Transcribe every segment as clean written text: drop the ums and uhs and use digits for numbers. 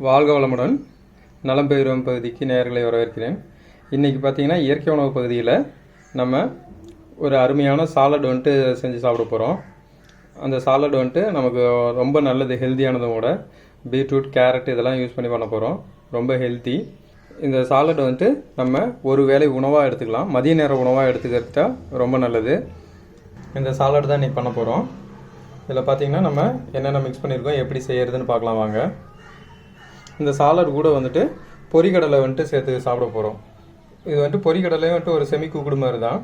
வாழ்க வளமுடன். நலம் பெறும் பகுதிக்கு நேயர்களை வரவேற்கிறேன். இன்றைக்கி பார்த்தீங்கன்னா இயற்கை உணவு பகுதியில் நம்ம ஒரு அருமையான சாலட் வந்துட்டு செஞ்சு சாப்பிட போகிறோம். அந்த சாலட் வந்துட்டு நமக்கு ரொம்ப நல்லது, ஹெல்த்தியானதும் கூட. பீட்ரூட், கேரட் இதெல்லாம் யூஸ் பண்ணி பண்ண போகிறோம். ரொம்ப ஹெல்த்தி. இந்த சாலட் வந்துட்டு நம்ம ஒரு வேளை உணவாக எடுத்துக்கலாம், மதிய நேர உணவாக எடுத்துக்கிட்டா ரொம்ப நல்லது. இந்த சாலட் தான் இன்றைக்கி பண்ண போகிறோம். இதில் பார்த்திங்கன்னா நம்ம என்னென்ன மிக்ஸ் பண்ணியிருக்கோம், எப்படி செய்கிறதுன்னு பார்க்கலாம் வாங்க. இந்த சாலட் கூட வந்துட்டு பொரிக்கடலை வந்துட்டு சேர்த்து சாப்பிட போகிறோம். இது வந்துட்டு பொரிக்கடலையும் வந்துட்டு ஒரு செமி குக்குடு மாதிரி தான்.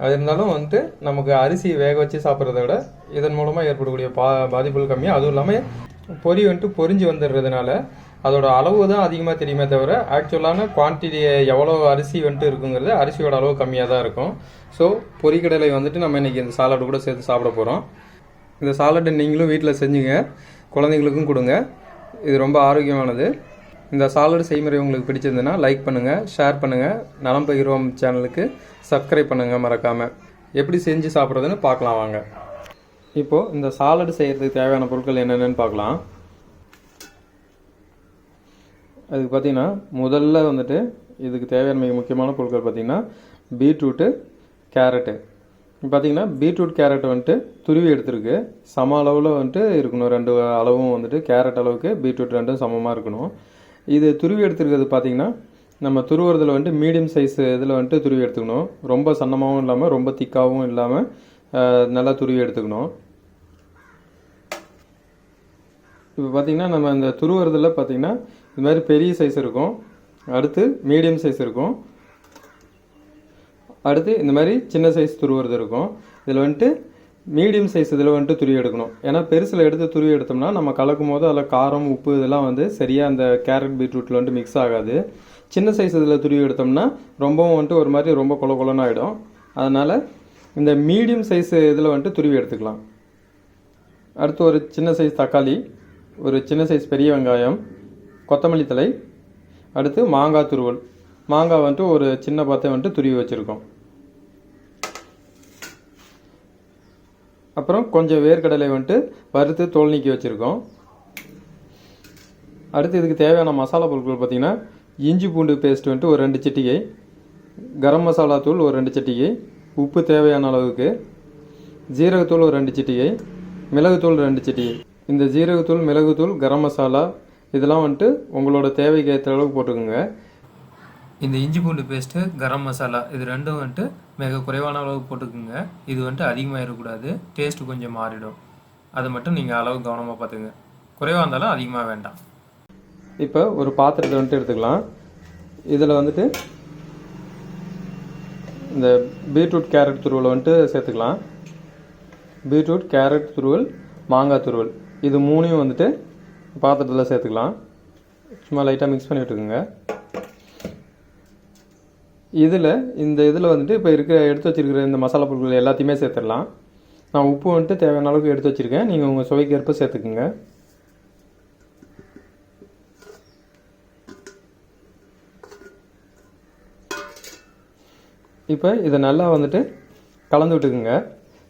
அது இருந்தாலும் வந்துட்டு நமக்கு அரிசி வேக வச்சு சாப்பிட்றத விட இதன் மூலமாக ஏற்படக்கூடிய பாதிப்புகள் கம்மியாக, அதுவும் இல்லாமல் பொரி வந்துட்டு பொரிஞ்சு வந்துடுறதுனால அதோட அளவு தான் அதிகமாக தெரியுமே தவிர ஆக்சுவலான குவான்டிட்டி எவ்வளோ அரிசி வந்துட்டு இருக்குங்கிறது அரிசியோட அளவு கம்மியாக தான் இருக்கும். ஸோ பொரிக்கடலை வந்துட்டு நம்ம இன்றைக்கி இந்த சாலட் கூட சேர்த்து சாப்பிட போகிறோம். இந்த சாலட்டை நீங்களும் வீட்டில் செஞ்சுங்க, குழந்தைங்களுக்கும் கொடுங்க. இது ரொம்ப ஆரோக்கியமானது. இந்த சாலட் செய்முறை உங்களுக்கு பிடிச்சிருந்ததுன்னா லைக் பண்ணுங்கள், ஷேர் பண்ணுங்கள். நலம் பகிர்வோம் சேனலுக்கு சப்ஸ்கிரைப் பண்ணுங்கள் மறக்காமல். எப்படி செஞ்சு சாப்பிட்றதுன்னு பார்க்கலாம் வாங்க. இப்போது இந்த சாலட் செய்கிறதுக்கு தேவையான பொருட்கள் என்னென்னு பார்க்கலாம். அதுக்கு பார்த்திங்கன்னா முதல்ல வந்துட்டு இதுக்கு தேவையான மிக முக்கியமான பொருட்கள் பார்த்திங்கன்னா பீட்ரூட்டு, கேரட்டு. பார்த்திங்கன்னா பீட்ரூட், கேரட் வந்துட்டு துருவி எடுத்துருக்கு. சம அளவில் வந்துட்டு இருக்கணும், ரெண்டு அளவும் வந்துட்டு கேரட் அளவுக்கு பீட்ரூட் ரெண்டும் சமமாக இருக்கணும். இது துருவி எடுத்துருக்கிறது பார்த்திங்கன்னா நம்ம துருவுறதில் வந்துட்டு மீடியம் சைஸ் இதில் வந்துட்டு துருவி எடுத்துக்கணும். ரொம்ப சன்னமாகவும் இல்லாமல் ரொம்ப திக்காகவும் இல்லாமல் நல்லா துருவி எடுத்துக்கணும். இப்போ பார்த்திங்கன்னா நம்ம இந்த துருவுறதில் பார்த்திங்கன்னா இது மாதிரி பெரிய சைஸ் இருக்கும், அடுத்து மீடியம் சைஸ் இருக்கும், அடுத்து இந்த மாதிரி சின்ன சைஸ் துருவுறது இருக்கும். இதில் வந்துட்டு மீடியம் சைஸ் இதில் வந்துட்டு துருவி எடுக்கணும். ஏன்னா பெருசில் எடுத்து துருவி எடுத்தோம்னா நம்ம கலக்கும் போது அதில் காரம், உப்பு இதெல்லாம் வந்து சரியாக அந்த கேரட் பீட்ரூட்டில் வந்துட்டு மிக்ஸ் ஆகாது. சின்ன சைஸ் இதில் துருவி எடுத்தோம்னா ரொம்பவும் வந்துட்டு ஒரு மாதிரி ரொம்ப கொலன்னு ஆகிடும். அதனால் இந்த மீடியம் சைஸ் இதில் வந்துட்டு துருவி எடுத்துக்கலாம். அடுத்து ஒரு சின்ன சைஸ் தக்காளி, ஒரு சின்ன சைஸ் பெரிய வெங்காயம், கொத்தமல்லி தழை, அடுத்து மாங்காய் துருவல். மாங்காய் வந்துட்டு ஒரு சின்ன பாத்தை வந்துட்டு துருவி வச்சுருக்கோம். அப்புறம் கொஞ்சம் வேர்க்கடலை வந்துட்டு வறுத்து தோல் நீக்கி வச்சுருக்கோம். அடுத்து இதுக்கு தேவையான மசாலா பொருட்கள் பார்த்திங்கன்னா இஞ்சி பூண்டு பேஸ்ட் வந்துட்டு ஒரு 2 சிட்டிகை, கரம் மசாலா தூள் ஒரு 2 சிட்டிகை, உப்பு தேவையான அளவுக்கு, ஜீரகத்தூள் ஒரு 2 சிட்டிகை, மிளகுத்தூள் 2 சிட்டிகை. இந்த ஜீரகத்தூள், மிளகுத்தூள், கரம் மசாலா இதெல்லாம் வந்துட்டு உங்களோட தேவைக்கு ஏற்ற அளவுக்கு போட்டுக்கோங்க. இந்த இஞ்சி பூண்டு பேஸ்ட்டு, கரம் மசாலா இது ரெண்டும் வந்துட்டு மிக குறைவான அளவு போட்டுக்குங்க. இது வந்துட்டு அதிகமாக இருக்கக்கூடாது, டேஸ்ட்டு கொஞ்சம் மாறிடும். அதை மட்டும் நீங்கள் அளவு கவனமாக பார்த்துங்க. குறைவாக இருந்தாலும் அதிகமாக வேண்டாம். இப்போ ஒரு பாத்திரத்தை வந்துட்டு எடுத்துக்கலாம். இதில் வந்துட்டு இந்த பீட்ரூட், கேரட் துருவல் வந்துட்டு சேர்த்துக்கலாம். பீட்ரூட், கேரட் துருவல், மாங்காய் துருவல் இது மூணையும் வந்துட்டு பாத்திரத்தில் சேர்த்துக்கலாம். சும்மா லைட்டாக மிக்ஸ் பண்ணி விட்டுக்குங்க. இந்த இதில் வந்துட்டு இப்போ எடுத்து வச்சுருக்கிற இந்த மசாலா பொருட்கள் எல்லாத்தையுமே சேர்த்துடலாம். நான் உப்பு வந்துட்டு தேவையான அளவுக்கு எடுத்து வச்சுருக்கேன், நீங்கள் உங்கள் சுவைக்கு ஏற்ப சேர்த்துக்குங்க. இப்போ இதை நல்லா வந்துட்டு கலந்து விட்டுக்குங்க.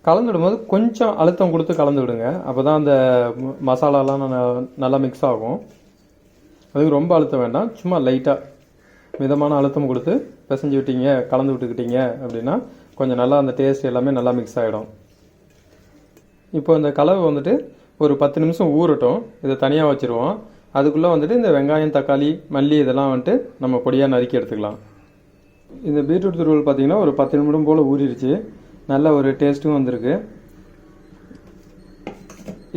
கலந்து விடும்போது கொஞ்சம் அழுத்தம் கொடுத்து கலந்து விடுங்க, அப்போ தான் அந்த மசாலாலாம் நல்லா மிக்ஸ் ஆகும். அதுக்கு ரொம்ப அழுத்தம் வேண்டாம், சும்மா லைட்டாக மிதமான அழுத்தம் கொடுத்து பிசைஞ்சு விட்டீங்க, கலந்து விட்டுக்கிட்டீங்க அப்படின்னா கொஞ்சம் நல்லா அந்த டேஸ்ட் எல்லாமே நல்லா மிக்ஸ் ஆகிடும். இப்போ இந்த கலவை வந்துட்டு ஒரு 10 நிமிஷம் ஊறட்டும். இதை தனியாக வச்சுருவோம். அதுக்குள்ளே வந்துட்டு இந்த வெங்காயம், தக்காளி, மல்லி இதெல்லாம் வந்துட்டு நம்ம பொடியாக நறுக்கி எடுத்துக்கலாம். இந்த பீட்ரூட் துருவல் பார்த்திங்கன்னா ஒரு 10 நிமிடம் போல் ஊறிடுச்சு, நல்ல ஒரு டேஸ்ட்டும் வந்திருக்கு.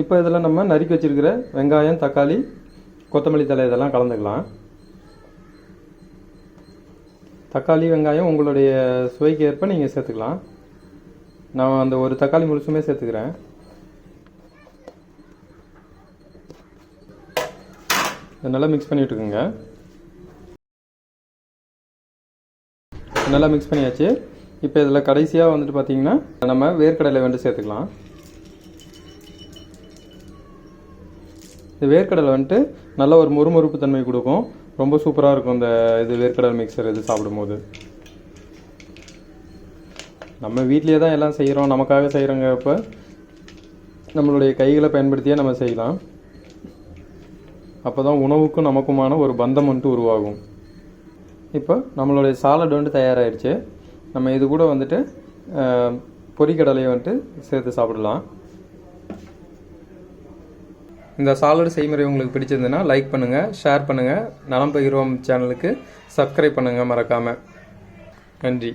இப்போ இதில் நம்ம நறுக்கி வச்சுருக்கிற வெங்காயம், தக்காளி, கொத்தமல்லி தழை இதெல்லாம் கலந்துக்கலாம். தக்காளி, வெங்காயம் உங்களுடைய சுவைக்கு ஏற்ப நீங்கள் சேர்த்துக்கலாம். நான் அந்த ஒரு தக்காளி முழுசுமே சேர்த்துக்கிறேன். நல்லா மிக்ஸ் பண்ணி விட்டுக்குங்க. நல்லா மிக்ஸ் பண்ணியாச்சு. இப்போ இதில் கடைசியாக வந்துட்டு பார்த்திங்கன்னா நம்ம வேர்க்கடலை வந்துட்டு சேர்த்துக்கலாம். இந்த வேர்க்கடலை வந்துட்டு நல்ல ஒரு மொறுமொறுப்பு தன்மை கொடுக்கும். ரொம்ப சூப்பராக இருக்கும் இந்த வேர்க்கடலை மிக்சர் இது சாப்பிடும்போது. நம்ம வீட்டிலே தான் எல்லாம் செய்கிறோம், நமக்காக செய்கிறோங்க. இப்போ நம்மளுடைய கைகளை பயன்படுத்தியே நம்ம செய்யலாம். அப்போ தான் உணவுக்கும் நமக்குமான ஒரு பந்தம் வந்துட்டு உருவாகும். இப்போ நம்மளுடைய சாலட் வந்துட்டு தயாராகிடுச்சு. நம்ம இது கூட வந்துட்டு பொரிக்கடலையை வந்துட்டு சேர்த்து சாப்பிடலாம். இந்த சாலட் செய்முறை உங்களுக்கு பிடிச்சிருந்ததுன்னா லைக் பண்ணுங்கள், ஷேர் பண்ணுங்கள், நலம் பகிர்வோம் சேனலுக்கு சப்ஸ்கிரைப் பண்ணுங்கள் மறக்காமல். நன்றி.